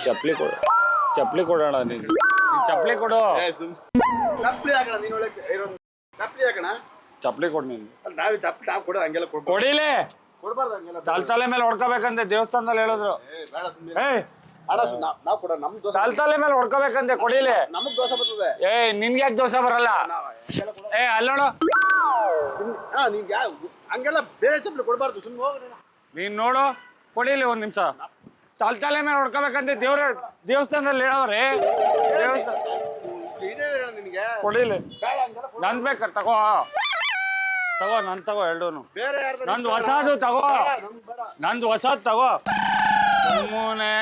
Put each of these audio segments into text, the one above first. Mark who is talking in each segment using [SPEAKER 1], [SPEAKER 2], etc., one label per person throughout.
[SPEAKER 1] ಚಪ್ಪಲಿ ಕೊಡು, ಚಪ್ಪಲಿ ಕೊಡೋಣ. ನೀನು ಚಪ್ಪಲಿ ಕೊಡು.
[SPEAKER 2] ಚಪ್ಪಲಿ ಹಾಕೋಣ, ನೀನು ಒಳಗೆ ಚಪ್ಪಲಿ ಹಾಕೋಣ. ಚಪ್ಪಲಿ
[SPEAKER 1] ಕೊಡು ನೀನು.
[SPEAKER 2] ನಾವು ಚಪ್ಪಲಿ ನಾವು ಕೊಡೋದು ಹಂಗೆಲ್ಲ
[SPEAKER 1] ಕೊಡಿಲೇ,
[SPEAKER 2] ಕೊಡ್ಬಾರ್ದು ಹಂಗೆಲ್ಲ.
[SPEAKER 1] ತಲೆ ಮೇಲೆ ಹೊಡ್ಕೋಬೇಕಂತೆ ದೇವಸ್ಥಾನದಲ್ಲಿ ಹೇಳಿದ್ರು.
[SPEAKER 2] ನಾವು ಕೊಡೋಣ, ನಮ್ ದೋಸೆ
[SPEAKER 1] ತಲೆ ಮೇಲೆ ಹೊಡ್ಕೋಬೇಕಂತೆ. ಕೊಡಿಲೇ,
[SPEAKER 2] ನಮಗ್ ದೋಸೆ ಬರ್ತದೆ.
[SPEAKER 1] ನಿನ್ಗೆ ಯಾಕೆ ದೋಸೆ ಬರಲ್ಲ? ಅಲ್ಲೋಡು,
[SPEAKER 2] ನಿನ್ಗೆ ಹಂಗೆಲ್ಲ ಬೇರೆ ಚಪ್ಪಲಿ ಕೊಡ್ಬಾರ್ದು, ಸುಮ್ಮನೆ ಹೋಗ್ರಿ.
[SPEAKER 1] ನೀನ್ ನೋಡು, ಕೊಡಿಲಿ ಒಂದ್ ನಿಮಿಷ. ತಲೆ ಮೇಲೆ ಹೊಡ್ಕೋಬೇಕಂತೆ ದೇವಸ್ಥಾನದಲ್ಲಿ ಹೇಳವ್ರೆ.
[SPEAKER 2] ನಿನಗೆ
[SPEAKER 1] ಕೊಡಿಲಿ, ನಂದ್ ಬೇಕಾರೆ ತಗೋ ನನ್ ತಗೋ ಎರಡೂನು. ನಂದು ಹೊಸದು ತಗೋ, ನಂದು ಹೊಸದು ತಗೋ. ಸುಮ್ಮನೆ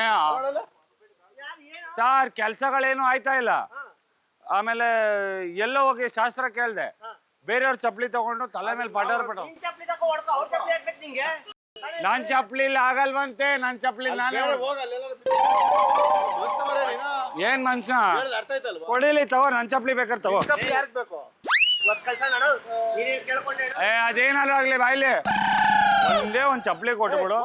[SPEAKER 1] ಸಾರ್ ಕೆಲ್ಸಗಳೇನು ಆಯ್ತಾ ಇಲ್ಲ. ಆಮೇಲೆ ಎಲ್ಲೋ ಹೋಗಿ ಶಾಸ್ತ್ರ ಕೇಳ್ದೆ, ಬೇರೆಯವ್ರ ಚಪ್ಪಲಿ ತಗೊಂಡು ತಲೆ ಮೇಲೆ ಪಟಾರ ಪಟ. ನಾನ್ ಚಪ್ಪಲಿ ಆಗಲ್ವಂತೆ, ನನ್ ಚಪ್ಪಲಿ ನಾನೇ. ಏನ್ ಮನುಷ್ಯ? ಕೊಡಿಲಿ ತಗೋ, ನನ್ ಚಪ್ಪಲಿ ಬೇಕಾದ್ರೆ ತಗೋ. ಅದೇನಾದ್ರು ಆಗ್ಲಿ ಬಾಯ್ಲಿ, ಒಂದೇ ಒಂದ್ ಚಪ್ಪಲಿ ಕೊಟ್ಬಿಡು,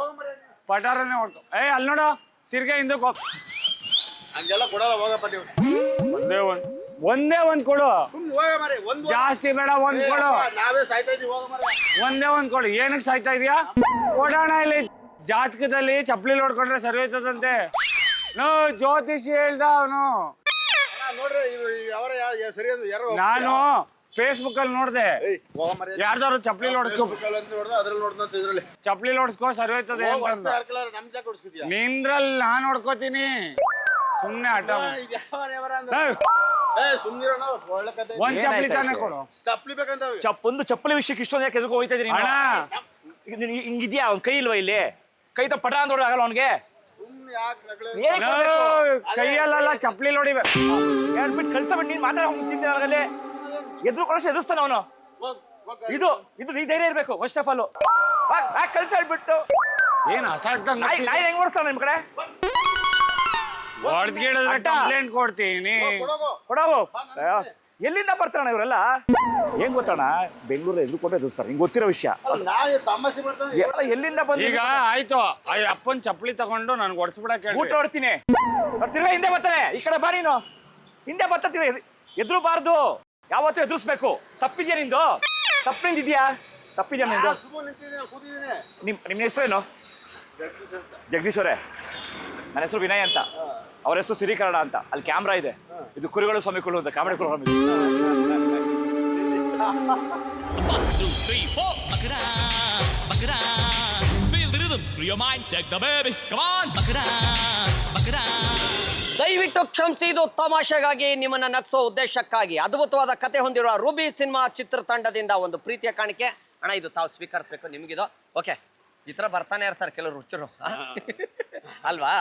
[SPEAKER 1] ಪಟಾರನೇ ಹೊಡ್ಕೊ. ಅಲ್ಲಿ ನೋಡು, ತಿರ್ಗಾ ಹಿಂದಕ್ಕೆ ಹೋಗ್.
[SPEAKER 2] ಹಂಗೆಲ್ಲ ಕೊಡಲ್ಲ, ಹೋಗಪ್ಪ ನೀವು.
[SPEAKER 1] ಒಂದೇ ಒಂದ್ ಕೊಡು, ಜಾಸ್ತಿ ಬೇಡ. ಒಂದ್ ಕೊಡು,
[SPEAKER 2] ನಾವೇ ಸಾಯ್ತಾ ಇದೀವಿ.
[SPEAKER 1] ಒಂದೇ ಒಂದ್ ಕೊಡು. ಏನಕ್ಕೆ ಸಾಯ್ತಾ ಇದೀಯಾ? ಕೊಡೋಣ. ಇಲ್ಲಿ ಜಾತಕದಲ್ಲಿ ಚಪ್ಪಲಿ ಹೊಡ್ಕೊಂಡ್ರೆ ಸರಿ ಹೋಯ್ತದಂತೆ. ಜ್ಯೋತಿಷಿ ಹೇಳ್ದ ಅವನು. ನಾನು ಫೇಸ್ಬುಕ್ ಅಲ್ಲಿ ನೋಡ್ದೆ, ಯಾರ್ದಾರು ಚಪ್ಪಲಿ ಹೊಡ್ಸ್ಕೊ, ಚಪ್ಪಲಿ ಹೊಡ್ಸ್ಕೊ ಸರಿ ಹೋಯ್ತದೆ ಅಂತ. ನಿಂದ್ರಲ್ಲಿ ನಾನ್ ಹೊಡ್ಕೋತೀನಿ, ಸುಮ್ನೆ ಆಟ. ಒಂದ್ ಚಪ್ಪಲಿ ತಾನೇ ಕೊಡು.
[SPEAKER 2] ಚಪ್ಪಲಿ ಬೇಕಂತ
[SPEAKER 3] ಒಂದು ಚಪ್ಪಲಿ ವಿಷಯಕ್ಕೆ ಇಷ್ಟೊಂದು ಯಾಕೆ ಎದಕ್ಕೆ ಹೋಯ್ತಾ ಇದ್ರಿ? ಹಿಂಗಿದ್ಯಾ? ಅವ್ನ್ ಕೈ ಇಲ್ವಾ ಇಲ್ಲಿ? ಕೈ ತ ಪಟ ಅಂತ ಆಗಲ್ಲ ಅವ್ನಿಗೆ.
[SPEAKER 1] ಕೈಯಲ್ಲ ಚಪ್ಪಲಿ ಹೊಡಿಬೇಕು.
[SPEAKER 3] ಹೇಳ್ಬಿಟ್ಟು ಕಳ್ಸಬಿಟ್ಟು ನೀನ್ ಮಾತಾಡ ಹೋಗ್ತಿದ್ದೆ ಆಗಲೇ. ಎದ್ರು ಕಳ್ಸ ಎದುರಿಸ್ತಾನ ಅವನು. ಇದು ಈ ಧೈರ್ಯ ಇರ್ಬೇಕು ಫಸ್ಟ್ ಆಫ್ ಆಲ್. ಕಳ್ಸ ಹೇಳ್ಬಿಟ್ಟು
[SPEAKER 1] ಏನ್ ಅಸಾಲ್ಟ್
[SPEAKER 3] ನಾಯಿ ಹೆಂಗ್ ಓಡಿಸ್ತಾನ ನಿಮ್ ಕಡೆ?
[SPEAKER 1] ಕಂಪ್ಲೇಂಟ್ ಕೊಡ್ತೀನಿ.
[SPEAKER 3] ಕೊಡವು. ಎಲ್ಲಿಂದ ಬರ್ತಾರ ಇವರೆಲ್ಲ? ಏನ್ ಗೊತ್ತಣ್ಣ, ಬೆಂಗಳೂರಲ್ಲಿ ಎದುರುಕೊಂಡೆ ಎದುರಿಸ್ತಾರೆ. ನಿಂಗೆ ಗೊತ್ತಿರೋ ವಿಷಯ. ಎಲ್ಲಿಂದ ಬಂದ?
[SPEAKER 1] ಈಗ ಆಯ್ತು, ಅಪ್ಪನ್ ಚಪ್ಪಲಿ ತಗೊಂಡು ನನ್ಗೆ ಹೊಡ್ಸ್ಬಿಡಕ್ಕೆ
[SPEAKER 3] ಊಟ ಹೊಡ್ತೀನಿ. ತಿರ್ಗಾ ಹಿಂದೆ ಬರ್ತಾನೆ. ಈ ಕಡೆ ಬಾ ನೀನು. ಹಿಂದೆ ಬರ್ತೀನಿ. ಎದುರುಬಾರ್ದು, ಯಾವತ್ತೂ ಎದುರಿಸ್ಬೇಕು. ತಪ್ಪಿದ್ಯಾ ನಿಂದು? ತಪ್ಪಿದ್ಯಾ? ತಪ್ಪಿದ್ಯಾ ನಿಂದು? ನಿಮ್ಮ ಹೆಸರೇನು? ಜಗದೀಶ್ ಅವರೇ, ನನ್ನ ಹೆಸರು ವಿನಯ್ ಅಂತ. ಅವ್ರ ಹೆಸರು ಸಿರಿಕರಣ ಅಂತ. ಅಲ್ಲಿ ಕ್ಯಾಮ್ರಾ ಇದೆ. ಇದು ಕುರಿಗಳು ಸ್ವಾಮಿಗಳು ಅಂತ ಕಾಮಿಡಿ ಪ್ರೋಗ್ರಾಮ್ ಇದೆ.
[SPEAKER 4] ದಯವಿಟ್ಟು ಕ್ಷಮಿಸಿ, ಇದು ತಮಾಷೆಗಾಗಿ, ನಿಮ್ಮನ್ನ ನಗಿಸೋ ಉದ್ದೇಶಕ್ಕಾಗಿ ಅದ್ಭುತವಾದ ಕತೆ ಹೊಂದಿರುವ ರೂಬಿ ಸಿನಿಮಾ ಚಿತ್ರತಂಡದಿಂದ ಒಂದು ಪ್ರೀತಿಯ ಕಾಣಿಕೆ. ಅಣ್ಣ, ಇದು ತಾವು ಸ್ವೀಕರಿಸ್ಬೇಕು, ನಿಮ್ಗಿದು. ಓಕೆ, ಈ ತರ ಬರ್ತಾನೆ ಇರ್ತಾರೆ ಕೆಲವರು ಹುಚ್ಚರು ಅಲ್ವಾ?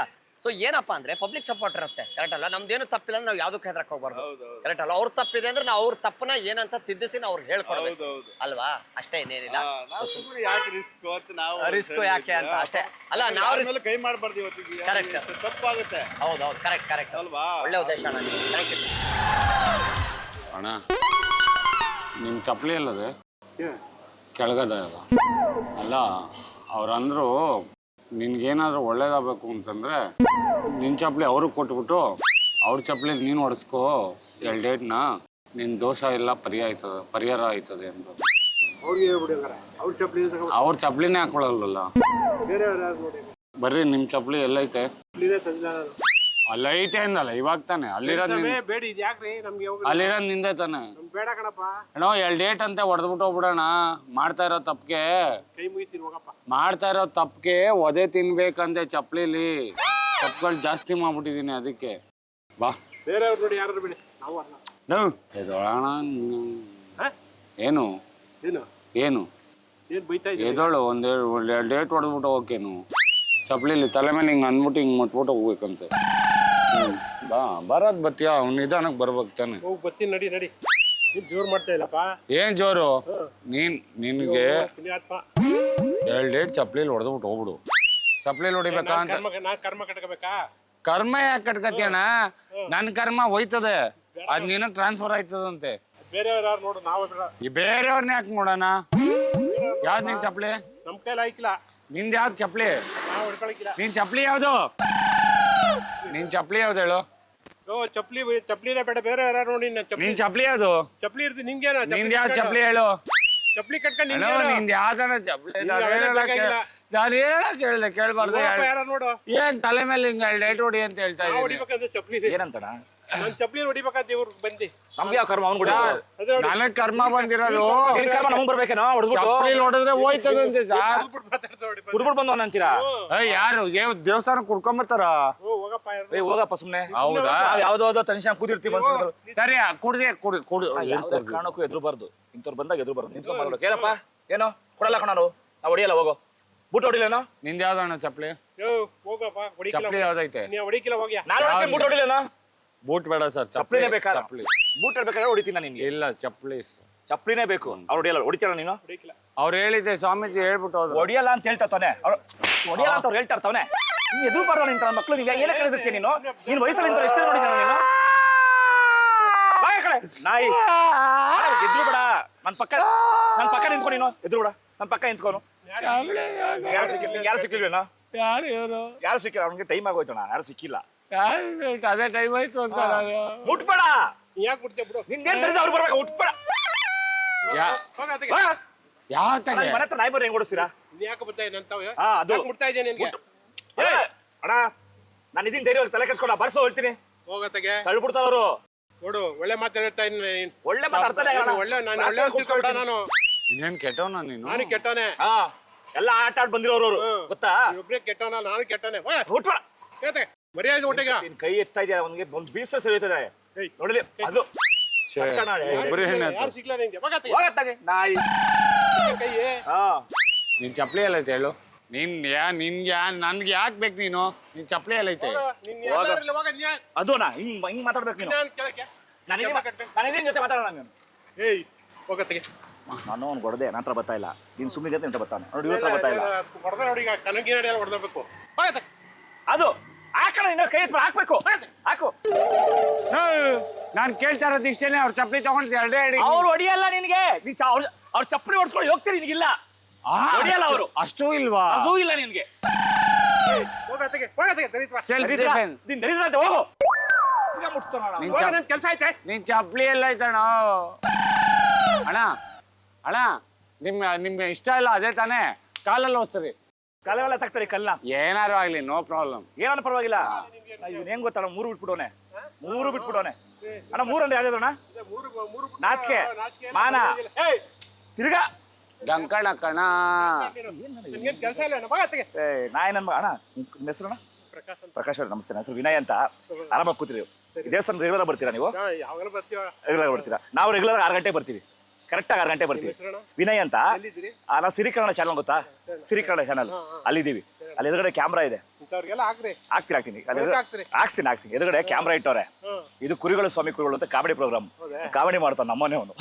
[SPEAKER 4] ಸೊ ಏನಪ್ಪಾ ಅಂದ್ರೆ ಪಬ್ಲಿಕ್ ಸಪೋರ್ಟ್ ಇರುತ್ತೆ, ಕರೆಕ್ಟ್ ಅಲ್ಲ? ನಮ್ದೇನು ತಪ್ಪಿಲ್ಲ ಅಂದ್ರೆ ನಾವು ಯಾವ್ದಕ್ಕೆ ಹೆದರಕ್ ಹೋಗ್ಬಾರ್ದು, ಕರೆಕ್ಟ್ ಅಲ್ಲ? ಅವ್ರ ತಪ್ಪಿದೆ ಅಂದ್ರೆ ನಾವು ಅವ್ರ ತಪ್ಪನ ಏನಂತ ತಿದ್ದಿಸಿ ನಾವು ಅವ್ರಿಗೆ ಹೇಳ್ಕೊಡ್ಬೇಕು ಅಲ್ವಾ? ಅಷ್ಟೇ, ಇನ್ನೇನಿಲ್ಲ. ರಿಸ್ಕ್ ಯಾಕೆ ಅಂತ ಅಷ್ಟೇ ಅಲ್ಲ, ನಾವು
[SPEAKER 2] ಕೈ ಮಾಡಬಾರ್ದು.
[SPEAKER 4] ಕರೆಕ್ಟ್,
[SPEAKER 2] ತಪ್ಪಾಗುತ್ತೆ.
[SPEAKER 4] ಹೌದೌದು, ಕರೆಕ್ಟ್ ಅಲ್ವಾ? ಒಳ್ಳೆ ಉದ್ದೇಶ ಅಣ್ಣ.
[SPEAKER 1] ಅಣ್ಣ, ನಿಮ್ ಚಪ್ಪಲಿ ಅಲ್ಲದೆ ಕೆಳಗದ ಅಲ್ಲ. ಅವ್ರಂದ್ರು ನಿನ್ಗೇನಾದ್ರೂ ಒಳ್ಳೇದಾಗಬೇಕು ಅಂತಂದ್ರೆ ನಿನ್ ಚಪ್ಪಲಿ ಅವ್ರಿಗೆ ಕೊಟ್ಬಿಟ್ಟು ಅವ್ರ ಚಪ್ಪಲಿ ನೀನು ಹೊಡೆಸ್ಕೋ, 2 ಡೇಟ್ನ ನಿನ್ ದೋಷ ಎಲ್ಲ ಪರಿಹಾರ ಆಯ್ತದೆ ಅಂತ. ಅವ್ರ ಚಪ್ಪಲಿನೇ ಹಾಕೊಳಲ್ವಲ್ಲ. ಬರ್ರಿ, ನಿಮ್ ಚಪ್ಪಲಿ ಎಲ್ಲೈತೆ? ಅಲ್ಲೈತೆ ಅಂದಲ್ಲ, ಇವಾಗ ತಾನೆ ಅಲ್ಲಿರೋದ್ ನಿಂದೆ ತಾನೆ. ಅಣ್ಣ, 2 ಡೇಟ್ ಅಂತ ಹೊಡೆದ್ಬಿಟ್ಟು ಹೋಗ್ಬಿಡೋಣ. ಮಾಡ್ತಾ ಇರೋ ತಪ್ಪಿಗೆ ಒದೆ ತಿನ್ಬೇಕಂತೆ ಚಪ್ಪಲಿಲಿ. ತಪ್ಪುಗಳು ಜಾಸ್ತಿ ಮಾಡ್ಬಿಟ್ಟಿದೀನಿ, ಅದಕ್ಕೆ ಬಾ. ಏನು ಎದೋಳು, 1-2 ಡೇಟ್ ಹೊಡೆದ್ಬಿಟ್ಟು ಹೋಗ್ಕೇನು ಚಪ್ಪಲಿಲಿ ತಲೆ ಮೇಲೆ ಹಿಂಗೆ ಅಂದ್ಬಿಟ್ಟು ಹಿಂಗೆ ಮುಟ್ಬಿಟ್ಟು ಹೋಗ್ಬೇಕಂತೆ. ಬಾ, ಬರೋದ್ ಬತ್ತೀಯ? ಅವ್ನು ನಿಧಾನಕ್ಕೆ ಬರ್ಬೇಕು ತಾನೆ.
[SPEAKER 2] ಬರ್ತೀನಿ, ನಡಿ. ಜೋರ್ ಮಾಡ್ತಾ ಇಲ್ಲಪ್ಪ.
[SPEAKER 1] ಏನ್ ಜೋರು? ನಿನ್ಗೆ 2 ಡೇಟ್ ಚಪ್ಪಲಿಲಿ ಹೊಡೆದ್ಬಿಟ್ಟು ಹೋಗ್ಬಿಡು. ಚಪ್ಪಲಿಲಿ ಹೊಡಿಬೇಕಾ ಅಂತ?
[SPEAKER 2] ಕರ್ಮ ಕಟ್ಕೋಬೇಕಾ?
[SPEAKER 1] ಕರ್ಮ ಯಾಕೆ ಕಟ್ಕತಿಯಣ್ಣ? ನನ್ ಕರ್ಮ ಹೋಯ್ತದೆ, ಅದ್ ನಿನಗ್ ಟ್ರಾನ್ಸ್ಫರ್ ಆಯ್ತದಂತೆ. ಬೇರೆಯವ್ರನ್ನ ಯಾಕೆ ನೋಡೋಣ? ಯಾವ್ದು ನಿನ್ ಚಪ್ಪಲಿ?
[SPEAKER 2] ನಮ್ ಕೈಲಿ ಆಯ್ಕಿಲ್ಲ.
[SPEAKER 1] ನಿಂದ ಯಾವ್ದು ಚಪ್ಪಲಿ? ನಿನ್ ಚಪ್ಪಲಿ ಯಾವ್ದು? ನಿನ್ ಚಪ್ಲಿ ಯಾವ್ದು ಹೇಳು?
[SPEAKER 5] ಚಪ್ಲಿನೇ ಬೇಡ, ಬೇರೆ ಯಾರು ನೋಡಿ.
[SPEAKER 1] ನಿನ್ ಚಪ್ಲಿ ಯಾವ್ದು?
[SPEAKER 5] ಚಪ್ಲಿ ಇರ್ತೀನಿ ನಿಂಗೇನ?
[SPEAKER 1] ನಿಂದ ಯಾವ ಚಪ್ಲಿ ಹೇಳು?
[SPEAKER 5] ಚಪ್ಲಿ ಕಟ್ಕೊಂಡು
[SPEAKER 1] ಹಲೋ, ನಿಂದ ಯಾವ್ದನ ಚಪ್ಲಿ? ನಾನು ಹೇಳಕ್ ಹೇಳ್ದೆ, ಕೇಳ್ಬಾರ್ದು.
[SPEAKER 5] ಯಾರ ನೋಡು,
[SPEAKER 1] ಏನ್ ತಲೆ ಮೇಲೆ ಹಿಂಗ ಡೇಟ್ ಹೊಡಿ ಅಂತ ಹೇಳ್ತಾ ಇದ್ದೀನಿ.
[SPEAKER 5] ಹೊಡಿಬೇಕಂತ ಚಪ್ಲಿ
[SPEAKER 3] ಏನಂತಣ?
[SPEAKER 5] ನನ್ ಚಪ್ಲಿ ಹೊಡಿಬೇಕಂತ ಇವ್ರು ಬಂದಿ.
[SPEAKER 3] ನಮ್ಗೆ ಯಾವ ಕರ್ಮ ಅವ್ನು
[SPEAKER 1] ನನಗ್ ಕರ್ಮ ಬಂದಿರೋದು.
[SPEAKER 3] ಕರ್ಮ ನಮಗ್ ಬರ್ಬೇಕೇನೋ? ಹೊಡೆದ್ಬಿಟ್ಟು
[SPEAKER 1] ಚಪ್ಲಿ ನೋಡಿದ್ರೆ ಹೋಯ್ತದಂತೆ ಸರ್.
[SPEAKER 3] ಕುಡ್ಬಿಟ್ಟು ಬಂದು ಅಂತೀರಾ?
[SPEAKER 1] ಯಾರು ದೇವಸ್ಥಾನ ಕುಡ್ಕೊಂಬತ್ತಾರ?
[SPEAKER 5] ಹೋಗಪ್ಪ
[SPEAKER 3] ಏ ಹೋಗಪ್ಪ ಸುಮ್ನೆ.
[SPEAKER 1] ಹೌದಾ?
[SPEAKER 3] ಯಾವ್ದೋ ಟೆನ್ಷನ್ ಕೂದಿರ್ತೀವಿ.
[SPEAKER 1] ಸರಿ ಕುಡ್ದೆ ಕುಡಿ.
[SPEAKER 3] ಯಾವ್ದೇ ಕಾರಣಕ್ಕೂ ಎದುರುಬಾರ್ದು. ಇಂಥವ್ರು ಬಂದಾಗ ಎದುರುಬಾರ್ದು. ನಿಂತ್ಕೊಂಡ್ ಮಾತಾಡೋಕೆ. ಏನಪ್ಪ ಏನೋ ಕೊಡಲ್ಲ ಕಣ, ನಾವು ಹೊಡಿಯಲ್ಲ. ಹೋಗೋ ಬೂಟ್ ಹೊಡಿಲೇನೋ?
[SPEAKER 1] ನಿಂದ ಯಾವ್ದಣ್ಣ ಚಪ್ಲಿ?
[SPEAKER 5] ಹೋಗಪ್ಪ,
[SPEAKER 1] ಚಪ್ಲಿ ಯಾವ್ದೈತೆ?
[SPEAKER 5] ನೀ ಹೊಡಿಕಿಲ್ಲ ಹೋಗ್ಯಾ.
[SPEAKER 3] ನಾನು ಹೊಡಿತೀನಿ, ಬೂಟ್ ಹೊಡಿಲೇನೋ?
[SPEAKER 1] ಬೂಟ್ ಬೇಡ ಸರ್,
[SPEAKER 3] ಚಪ್ಲಿನೇ ಬೇಕಾ?
[SPEAKER 1] ಚಪ್ಲಿ.
[SPEAKER 3] ಬೂಟ್ ಹೇಳ್ಬೇಕಾದ್ರೆ ಹೊಡಿತೀನಿ ನಾನು ನಿನ್ಗೆ.
[SPEAKER 1] ಇಲ್ಲ ಚಪ್ಲಿ
[SPEAKER 3] ಚಪ್ಲಿನೇ ಬೇಕು. ಅವ್ರು ಹೊಡಿಯಲ್ಲ. ಹೊಡಿತೀರ ನೀನು?
[SPEAKER 1] ಅವ್ರು ಹೇಳಿದ್ದೆ, ಸ್ವಾಮೀಜಿ ಹೇಳ್ಬಿಟ್ಟು ಹೋದ್ರು.
[SPEAKER 3] ಹೊಡಿಯಲ್ಲ ಅಂತ ಹೇಳ್ತಾ ತಾನೆ ಅವ್ರು. ಹೊಡಿಯಲ್ಲ ಅಂತ ಅವ್ರು ಹೇಳ್ತಾ ಇರ್ತಾವನೆ. ನೀನ್ ಎದುರು ಬರೋಣ ನಿಂತ ಮಕ್ಳು. ನೀನು ಏನ ಕಳಿದಿರ್ತೀಯ ನೀನು? ನೀನ್ ವಯಸ್ಸಲ್ಲಿ ನಿಂತ ಎಷ್ಟು ನೋಡಿದ ನೀನು? ಬಾಯ ಕಡೆ ನಾಯಿ ಎದ್ರು ಬೇಡ. ನನ್ನ ಪಕ್ಕ ನಿಂತ್ಕೊ. ನೀನು ಎದ್ರು ಬೇಡ, ನನ್ನ ಪಕ್ಕ ನಿಂತ್ಕೊನು. ಯಾರು ಸಿಕ್ಕಿಲ್ವೇನೋ?
[SPEAKER 1] ಯಾರು ಇವರು?
[SPEAKER 3] ಯಾರು ಸಿಕ್ಕಿಲ್ಲ. ಅವ್ನಿಗೆ ಟೈಮ್ ಆಗೋಯ್ತಣ್ಣ. ಯಾರು ಸಿಕ್ಕಿಲ್ಲ.
[SPEAKER 1] ಅದೇ ಟೈಮ್ ಆಯ್ತು ಅಂತ.
[SPEAKER 3] ಮುಟ್ಬೇಡ.
[SPEAKER 5] ಯಾಕೆ ಬಿಡ್ತೀಯ ಬಿಡು.
[SPEAKER 3] ನಿಂದೇನ್ ತಿಳಿದ ಅವ್ರು ಬರ್ಬೇಕು. ಮುಟ್ಬೇಡ.
[SPEAKER 1] ಯಾವ ತಗೆ
[SPEAKER 3] ಮನೆ ಹತ್ರ ನಾಯಿ ಬರ್ರಿ ಹೆಂಗ್ ಓಡಿಸ್ತೀರಾ?
[SPEAKER 5] ನೀ ಯಾಕೆ ಬರ್ತಾ ಇದ್ದೀನಿ ಅಂತ
[SPEAKER 3] ಅದು
[SPEAKER 5] ಮುಡ್ತಾ ಇದ್ದೇನೆ ನಿನ್ಗೆ.
[SPEAKER 3] ಅಣ್ಣ ನಾನು ಇದೀನಿ, ಧೈರ್ಯವಾಗಿ ತಲೆ ಕೆಡ್ಸ್ಕೊಂಡ ಬರ್ಸೋ ಹೇಳ್ತೀನಿ.
[SPEAKER 5] ಹೋಗತ್ತಗೆ
[SPEAKER 3] ತಳ್ಬಿಡ್ತಾರ ಅವರು.
[SPEAKER 5] ನೋಡು, ಒಳ್ಳೆ ಮಾತಾಡ್ತಾ ಇದ್ದೀನಿ.
[SPEAKER 3] ಒಳ್ಳೆ ಮಾತಾಡ್ತಾನೆ.
[SPEAKER 5] ಒಳ್ಳೆ ನಾನು ಒಳ್ಳೆ ತಿಳ್ಕೊಂಡ. ನಾನು
[SPEAKER 1] ಇನ್ನೇನ್ ಕೆಟ್ಟವನ ನೀನು?
[SPEAKER 5] ನಾನು ಕೆಟ್ಟವನೇ.
[SPEAKER 3] ಹಾ, ಎಲ್ಲ ಆಟ ಆಡ್ ಬಂದಿರೋರು ಅವರು, ಗೊತ್ತಾ?
[SPEAKER 5] ಒಬ್ರೇ ಕೆಟ್ಟವನ, ನಾನು ಕೆಟ್ಟವನೇ.
[SPEAKER 3] ಹುಟ್ಬೇಡ.
[SPEAKER 5] ಮರ್ಯಾದೆ ಒಟ್ಟಿಗ
[SPEAKER 3] ನಿನ್ ಕೈ ಎತ್ತಾ ಇದೆಯಾ? ಅವನಿಗೆ ಒಂದು ಬೀಸ ಸರಿಯುತ್ತದೆ ನೋಡಲಿ. ಅದು
[SPEAKER 5] ಯಾರು ಸಿಗ್ಲ ನಿಂಗೆ?
[SPEAKER 3] ಹೋಗತ್ತಾಗೆ ನಾಯಿ
[SPEAKER 5] ಕೈ.
[SPEAKER 3] ಹಾ,
[SPEAKER 1] ನಿನ್ ಚಪ್ಲಿ ಎಲ್ಲ ಐತೆ ಹೇಳು? ನಿನ್ಗೆ ನನ್ಗೆ ಯಾಕೆ ಬೇಕು ನೀನು? ನಿನ್ ಚಪ್ಲಿ ಎಲ್ಲ ಐತೆ?
[SPEAKER 3] ಅದು ನಾ ಹಿಂಗ್ ಮಾತಾಡ್ಬೇಕು ನೀನು. ನಾನು ಜೊತೆ ಮಾತಾಡೋಣ ನೀನು.
[SPEAKER 5] ಏಯ್ ಹೋಗತ್ತಿಗೆ.
[SPEAKER 3] ನಾನು ಅವ್ನು ಹೊಡೆದೆ, ನನ್ನ ಹತ್ರ ಬರ್ತಾ ಇಲ್ಲ. ನೀನು ಸುಮ್ಮನೆ ಜೊತೆ ಅಂತ ಬರ್ತಾನೆ ನೋಡಿ. ಇವ್ರ ಹತ್ರ ಬರ್ತಾ ಇಲ್ಲ.
[SPEAKER 5] ಹೊಡೆದ ನೋಡಿ, ಈಗ ಕನಗಿ ನಡಿ ಹೊಡೆದಬೇಕು.
[SPEAKER 3] ಅದು ಹಾಕೋಣ. ಇನ್ನ ಕೈ ಎತ್ಬಿಟ್ಟು ಹಾಕ್ಬೇಕು. ಹಾಕು.
[SPEAKER 1] ನಾನ್ ಕೇಳ್ತಾ ಇರೋದು ಇಷ್ಟೇನೆ. ಅವ್ರ ಚಪ್ಲಿ ತಗೊಂಡು ಎರಡೇ ಹೇಳಿ.
[SPEAKER 3] ಅವ್ರು ಹೊಡಿಯಲ್ಲ ನಿನ್ಗೆ. ಅವ್ರ ಚಪ್ಪಲಿ ಹೊಡ್ಸ್ಕೊಂಡು ಹೋಗ್ತೀರಿ. ನಿನಗಿಲ್ಲ ಹೊಡಿಯಲ್ಲ ಅವರು.
[SPEAKER 1] ಅಷ್ಟೂ ಇಲ್ವಾ?
[SPEAKER 3] ಅದೂ ಇಲ್ಲ ನಿನ್ಗೆ.
[SPEAKER 5] ಹೋಗತ್ತಿಗೆ.
[SPEAKER 1] Self defence.
[SPEAKER 3] ನೀನ್ ದರಿದ್ರ ಅಂತ ಹೋಗು. ಈಗ ಮುಟ್ತಾನ
[SPEAKER 5] ನನ್ ಕೆಲಸ ಐತೆ.
[SPEAKER 1] ನಿನ್ ಚಪ್ಲಿ ಎಲ್ಲ ಐತಣ್ಣ? ಅಣ್ಣ ನಿಮ್ಗೆ ಇಷ್ಟ ಇಲ್ಲ ಅದೇ ತಾನೇ? ಕಾಲಲ್ಲಿ ಹೋಗ್ತೀರಿ.
[SPEAKER 3] ಕಲೆವೆಲ್ಲ ತಗ್ತಾರೆ ಕಲ್ಲ.
[SPEAKER 1] ಏನಾರು ಆಗ್ಲಿ, ನೋ ಪ್ರಾಬ್ಲಮ್.
[SPEAKER 3] ಏನಾದ್ರು ಪರವಾಗಿಲ್ಲ. ಇವ್ನು ಹೆಂಗ್ ಗೊತ್ತಣ್ಣ? 3 ಬಿಟ್ಬಿಡೋನೆ. 3 ಬಿಟ್ಬಿಡೋನೆ ಅಣ್ಣ. 3 ಅಂದ್ರೆ ಯಾವ್ದಣ್ಣ? ನಾಚಿಕೆ, ಮಾನ, ತಿರ್ಗಾ
[SPEAKER 1] ಡಂಕಣ ಕಣ.
[SPEAKER 5] ಕೆಲಸ ಇಲ್ಲ. ಹೋಗತ್ತಿಗೆ.
[SPEAKER 3] ನಾಯಿ ನನ್ನ ಅಣ್ಣ. ನಿಮ್ಮ ಹೆಸರು ಅಣ್ಣ? ಪ್ರಕಾಶ್ ಅವ್ರೆ. ನಮಸ್ತೆ. ನನ್ನ ಹೆಸರು ವಿನಯ್ ಅಂತ. ಆರಾಮಾಗಿ ಕೂತಿರಿ. ದೇವಸ್ಥಾನ ರೆಗ್ಯುಲರ್ ಬರ್ತೀರಾ ನೀವು?
[SPEAKER 5] ಯಾವಾಗಲೂ ಬರ್ತೀವ.
[SPEAKER 3] ರೆಗ್ಯುಲರ್ ಬರ್ತೀರಾ? ನಾವು ರೆಗ್ಯುಲರ್ 6 ಗಂಟೆ ಬರ್ತೀವಿ. ಕರೆಕ್ಟಾಗಿ 6 ಗಂಟೆ ಬರ್ತೀವಿ. ವಿನಯ್ ಅಂತ. ನಾವು ಸಿರಿ ಕನ್ನಡ ಚಾನಲ್ ಗೊತ್ತಾ? ಸಿರಿ ಕನ್ನಡ ಚಾನಲ್ ಅಲ್ಲಿದ್ದೀವಿ. ಅಲ್ಲಿ ಎದುರುಗಡೆ ಕ್ಯಾಮ್ರಾ ಇದೆ. ಹಾಕ್ತೀನಿ. ಹಾಕ್ತೀನಿ. ಎದುರುಗಡೆ ಕ್ಯಾಮ್ರಾ ಇಟ್ಟವ್ರೆ. ಇದು ಕುರಿಗಳು ಸ್ವಾಮಿ ಕುರಿಗಳು ಅಂತ ಕಾಮಿಡಿ ಪ್ರೋಗ್ರಾಮ್. ಕಾಮಿಡಿ ಮಾಡ್ತಾನೆ ನಮ್ಮನೆ ಅವನು.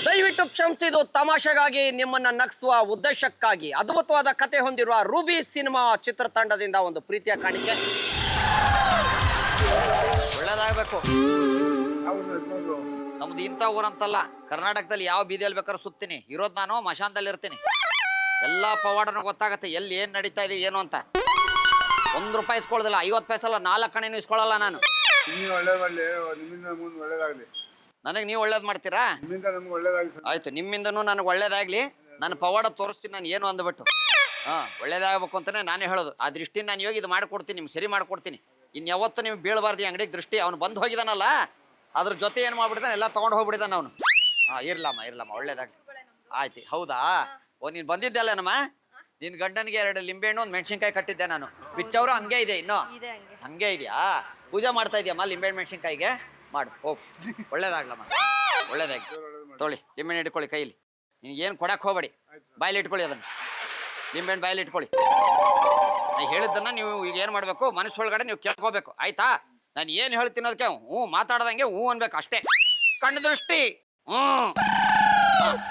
[SPEAKER 4] ದಯವಿಟ್ಟು ಕ್ಷಮಿಸಿ. ಇದು ತಮಾಷೆಗಾಗಿ, ನಿಮ್ಮನ್ನ ನಗಿಸುವ ಉದ್ದೇಶಕ್ಕಾಗಿ ಅದ್ಭುತವಾದ ಕತೆ ಹೊಂದಿರುವ ರೂಬಿ ಸಿನಿಮಾ ಚಿತ್ರತಂಡದಿಂದ ಒಂದು ಪ್ರೀತಿಯ ಕಾಣಿಕೆ. ಒಳ್ಳೇದಾಗಬೇಕು. ನಮ್ದು ಇಂಥ ಊರಂತಲ್ಲ, ಕರ್ನಾಟಕದಲ್ಲಿ ಯಾವ ಬೀದಿಯಲ್ಲಿ ಬೇಕಾದ್ರೂ ಸುತ್ತೀನಿ. ಇರೋದು ನಾನು ಮಶಾನದಲ್ಲಿ ಇರ್ತೀನಿ. ಎಲ್ಲ ಪವಾಡನೂ ಗೊತ್ತಾಗತ್ತೆ, ಎಲ್ಲಿ ಏನು ನಡೀತಾ ಇದೆ ಏನು ಅಂತ. 1 ರೂಪಾಯಿ ಇಸ್ಕೊಳ್ಳೋದಿಲ್ಲ, 50 ಪೈಸೆ ಅಲ್ಲ, 4 ಕಣೆನೂ ಇಸ್ಕೊಳ್ಳಲ್ಲ ನಾನು. ನನಗೆ ನೀವು ಒಳ್ಳೇದು ಮಾಡ್ತೀರಾ? ಆಯ್ತು, ನಿಮ್ಮಿಂದನೂ ನನಗೆ ಒಳ್ಳೇದಾಗ್ಲಿ. ನಾನು ಪವಾಡ ತೋರಿಸ್ತೀನಿ ನಾನು ಏನು ಅಂದ್ಬಿಟ್ಟು. ಒಳ್ಳೇದಾಗಬೇಕು ಅಂತಾನೆ ನಾನೇ ಹೇಳೋದು. ಆ ದೃಷ್ಟಿನ ನಾನು ಹೋಗಿ ಇದು ಮಾಡಿಕೊಡ್ತೀನಿ, ನಿಮ್ಗೆ ಸರಿ ಮಾಡಿಕೊಡ್ತೀನಿ. ಇನ್ಯಾವತ್ತೂ ನಿಮ್ಗೆ ಬೀಳಬಾರ್ದು ಅಂಗಡಿಗೆ ದೃಷ್ಟಿ. ಅವ್ನು ಬಂದು ಹೋಗಿದಾನಲ್ಲ, ಅದ್ರ ಜೊತೆ ಏನು ಮಾಡ್ಬಿಡ್ತಾನೆ, ಎಲ್ಲ ತೊಗೊಂಡು ಹೋಗ್ಬಿಟ್ಟಿದ್ದಾನೆ ಅವನು. ಇರ್ಲಮ್ಮ ಒಳ್ಳೇದಾಗಲಿ. ಆಯ್ತು. ಹೌದಾ? ನೀನು ಬಂದಿದ್ದೆಲ್ಲನಮ್ಮ? ನಿನ್ನ ಗಂಡನಿಗೆ 2 ಲಿಂಬೆಹಣ್ಣು, 1 ಮೆಣಸಿನ್ಕಾಯಿ ಕಟ್ಟಿದ್ದೆ ನಾನು. ಬಿಚ್ಚವರು ಹಂಗೆ ಇದೆ ಇನ್ನೂ? ಹಂಗೆ ಇದೆಯಾ? ಪೂಜೆ ಮಾಡ್ತಾ ಇದೆಯಮ್ಮ ಲಿಂಬೆಹಣ್ಣು ಮೆಣಸಿನ್ಕಾಯಿಗೆ? ಮಾಡು ಹೋಗು. ಒಳ್ಳೇದಾಗ್ಲಮ್ಮ, ಒಳ್ಳೇದಾಗಿ. ತೊಳಿ ಲಿಂಬೆಹಣ್ಣು ಇಟ್ಕೊಳ್ಳಿ ಕೈಲಿ. ನಿನಗೇನು ಕೊಡಕ್ಕೆ ಹೋಗಬೇಡಿ, ಬಾಯಲ್ಲಿ ಇಟ್ಕೊಳ್ಳಿ ಅದನ್ನು. ಲಿಂಬೆಹಣ್ಣು ಬಾಯಲ್ಲಿ ಇಟ್ಕೊಳ್ಳಿ. ನಾನು ಹೇಳಿದ್ದನ್ನು ನೀವು ಈಗ ಏನು ಮಾಡಬೇಕು, ಮನಸ್ಸೊಳಗಡೆ ನೀವು ಕೇಳ್ಕೋಬೇಕು, ಆಯ್ತಾ? ನಾನು ಏನು ಹೇಳ್ತೀನಿ ಅದಕ್ಕೆ ಮಾತಾಡ್ದಂಗೆ ಅನ್ಬೇಕು ಅಷ್ಟೇ. ಕಣ್ಣು ದೃಷ್ಟಿ.